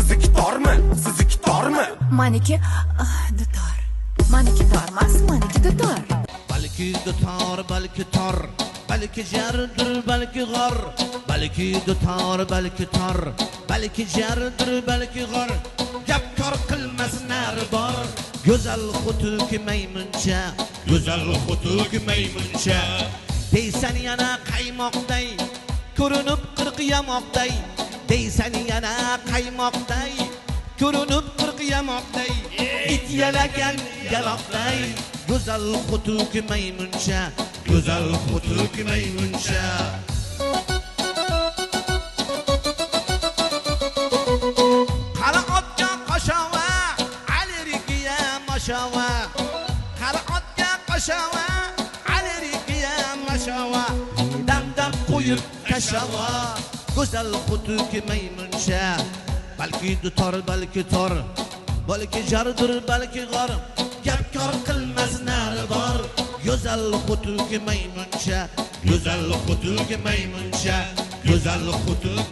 sizniki tormi? Sizniki tormi? Meniki dutor. Meniki tormas, meniki dutor. Balki dutor, balki tor, balki jardir, balki g'or. Balki dutor, balki tor, balki jardir, balki g'or. Gap kor qilmas nari bor. Go'zal xutuk maymuncha, go'zal xutuk maymuncha. Deysan yana qaymoqday, ko'rinib qirq yamoqday. Deysan yana qaymoqday, ko'rinib qirq yamoqday. It yalagan yaloqday. Go'zal xutuk maymuncha, go'zal xutuk maymuncha. Qara otga qo'shava, alirigiya mashava. Qara otga qo'shava, alirigiya mashava. Dam qo'yib tashava. Go'zal xutuk maymuncha. Balki dutor, balki tor, balki jardir, balki g'or. Gap kor qilmas nari bor. Go'zal xutuk maymuncha, go'zal xutuk maymuncha, go'zal xutuk